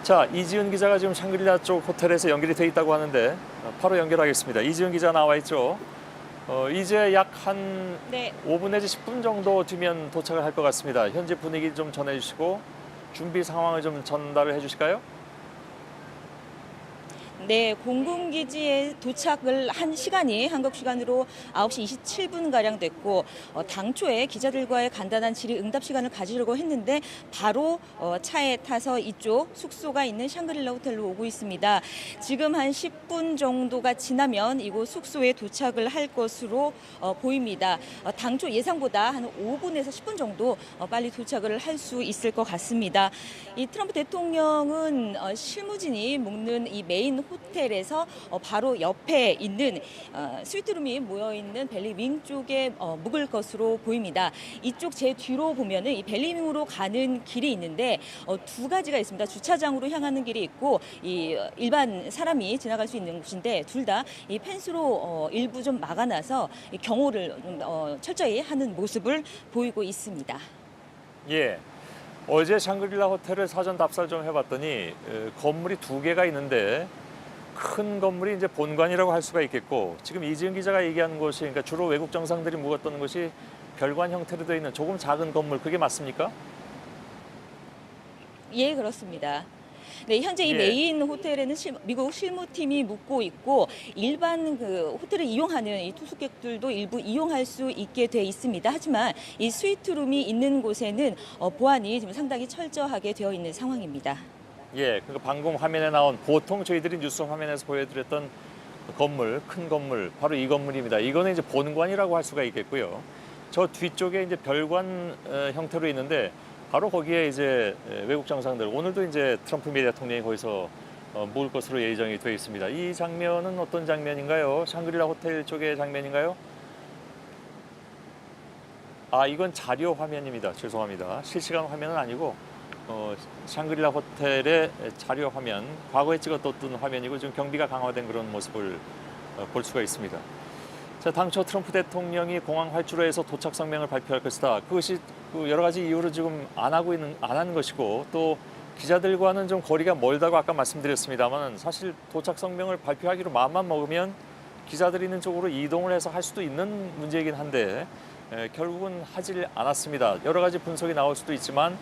자, 이지은 기자가 지금 샹그릴라 쪽 호텔에서 연결이 돼 있다고 하는데 바로 연결하겠습니다. 이지은 기자 나와 있죠. 이제 약 한 네. 5분 내지 10분 정도 뒤면 도착을 할 것 같습니다. 현재 분위기 좀 전해주시고 준비 상황을 좀 전달을 해주실까요? 네, 공군기지에 도착을 한 시간이 한국 시간으로 9시 27분가량 됐고 당초에 기자들과의 간단한 질의 응답 시간을 가지려고 했는데 바로 차에 타서 이쪽 숙소가 있는 샹그릴라 호텔로 오고 있습니다. 지금 한 10분 정도가 지나면 이곳 숙소에 도착을 할 것으로 보입니다. 당초 예상보다 한 5분에서 10분 정도 빨리 도착을 할 수 있을 것 같습니다. 이 트럼프 대통령은 실무진이 묵는 이 메인 호텔에서 바로 옆에 있는 스위트룸이 모여있는 벨리윙 쪽에 묵을 것으로 보입니다. 이쪽 제 뒤로 보면은 이 벨리윙으로 가는 길이 있는데 두 가지가 있습니다. 주차장으로 향하는 길이 있고 이 일반 사람이 지나갈 수 있는 곳인데 둘 다 이 펜스로 일부 좀 막아놔서 경호를 철저히 하는 모습을 보이고 있습니다. 예. 어제 샹그릴라 호텔을 사전 답사를 좀 해봤더니 건물이 두 개가 있는데 큰 건물이 이제 본관이라고 할 수가 있겠고 지금 이지은 기자가 얘기하는 곳이 그러니까 주로 외국 정상들이 묵었던 곳이 별관 형태로 되어 있는 조금 작은 건물 그게 맞습니까? 예, 그렇습니다. 네, 현재 이 예. 메인 호텔에는 미국 실무팀이 묵고 있고 일반 그 호텔을 이용하는 이 투숙객들도 일부 이용할 수 있게 돼 있습니다. 하지만 이 스위트룸이 있는 곳에는 보안이 지금 상당히 철저하게 되어 있는 상황입니다. 예, 그러니까 방금 화면에 나온 보통 저희들이 뉴스 화면에서 보여드렸던 건물, 큰 건물, 바로 이 건물입니다. 이거는 이제 본관이라고 할 수가 있겠고요. 저 뒤쪽에 이제 별관 형태로 있는데 바로 거기에 이제 외국 정상들, 오늘도 이제 트럼프 미 대통령이 거기서 묵을 것으로 예정이 되어 있습니다. 이 장면은 어떤 장면인가요? 샹그릴라 호텔 쪽의 장면인가요? 아, 이건 자료 화면입니다. 죄송합니다. 실시간 화면은 아니고 샹그릴라 호텔의 자료 화면, 과거에 찍었던 화면이고 지금 경비가 강화된 그런 모습을 볼 수가 있습니다. 자, 당초 트럼프 대통령이 공항 활주로에서 도착 성명을 발표할 것이다. 그것이 여러 가지 이유로 지금 안 하는 것이고 또 기자들과는 좀 거리가 멀다고 아까 말씀드렸습니다만 사실 도착 성명을 발표하기로 마음만 먹으면 기자들이 있는 쪽으로 이동을 해서 할 수도 있는 문제이긴 한데 결국은 하질 않았습니다. 여러 가지 분석이 나올 수도 있지만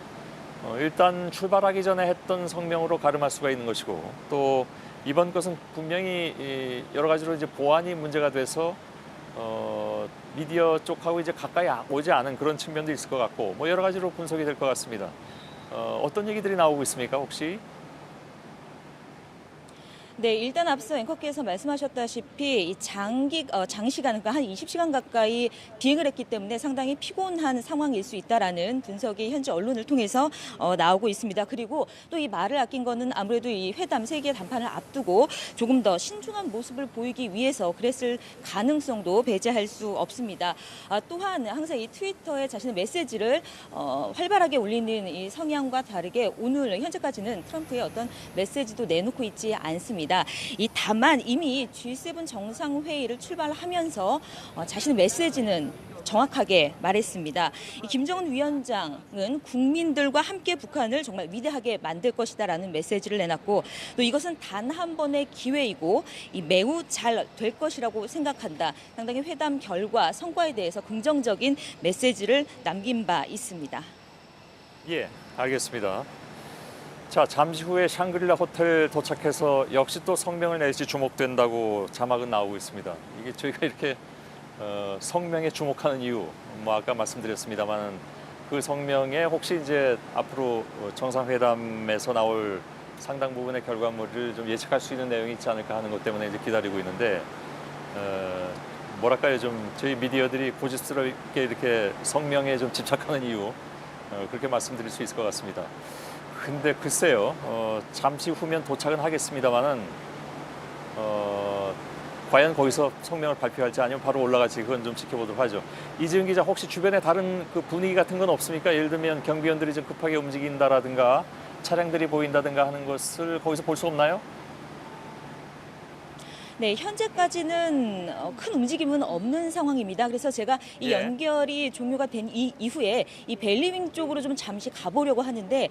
일단 출발하기 전에 했던 성명으로 가름할 수가 있는 것이고 또 이번 것은 분명히 여러 가지로 이제 보안이 문제가 돼서 미디어 쪽하고 이제 가까이 오지 않은 그런 측면도 있을 것 같고 뭐 여러 가지로 분석이 될 것 같습니다. 어떤 얘기들이 나오고 있습니까 혹시? 네, 일단 앞서 앵커께서 말씀하셨다시피 이 장시간, 그러니까 한 20시간 가까이 비행을 했기 때문에 상당히 피곤한 상황일 수 있다라는 분석이 현재 언론을 통해서 나오고 있습니다. 그리고 또 이 말을 아낀 거는 아무래도 이 회담 세계 담판을 앞두고 조금 더 신중한 모습을 보이기 위해서 그랬을 가능성도 배제할 수 없습니다. 또한 항상 이 트위터에 자신의 메시지를 활발하게 올리는 이 성향과 다르게 오늘 현재까지는 트럼프의 어떤 메시지도 내놓고 있지 않습니다. 다만 이미 G7 정상회의를 출발하면서 자신의 메시지는 정확하게 말했습니다. 이 김정은 위원장은 국민들과 함께 북한을 정말 위대하게 만들 것이다라는 메시지를 내놨고 또 이것은 단 한 번의 기회이고 매우 잘 될 것이라고 생각한다. 상당히 회담 결과 성과에 대해서 긍정적인 메시지를 남긴 바 있습니다. 예, 알겠습니다. 자, 잠시 후에 샹그릴라 호텔 도착해서 역시 또 성명을 낼지 주목된다고 자막은 나오고 있습니다. 이게 저희가 이렇게 성명에 주목하는 이유, 뭐 아까 말씀드렸습니다만 그 성명에 혹시 이제 앞으로 정상회담에서 나올 상당 부분의 결과물을 좀 예측할 수 있는 내용이 있지 않을까 하는 것 때문에 이제 기다리고 있는데 뭐랄까요, 좀 저희 미디어들이 고집스럽게 이렇게 성명에 좀 집착하는 이유 그렇게 말씀드릴 수 있을 것 같습니다. 근데 글쎄요, 잠시 후면 도착은 하겠습니다만은 과연 거기서 성명을 발표할지 아니면 바로 올라갈지 그건 좀 지켜보도록 하죠. 이지은 기자, 혹시 주변에 다른 그 분위기 같은 건 없습니까? 예를 들면 경비원들이 좀 급하게 움직인다라든가 차량들이 보인다든가 하는 것을 거기서 볼 수 없나요? 네, 현재까지는 큰 움직임은 없는 상황입니다. 그래서 제가 이 예. 연결이 종료가 된 이후에 이 벨리윙 쪽으로 좀 잠시 가보려고 하는데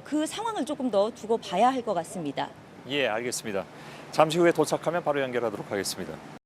그 상황을 조금 더 두고 봐야 할 것 같습니다. 예, 알겠습니다. 잠시 후에 도착하면 바로 연결하도록 하겠습니다.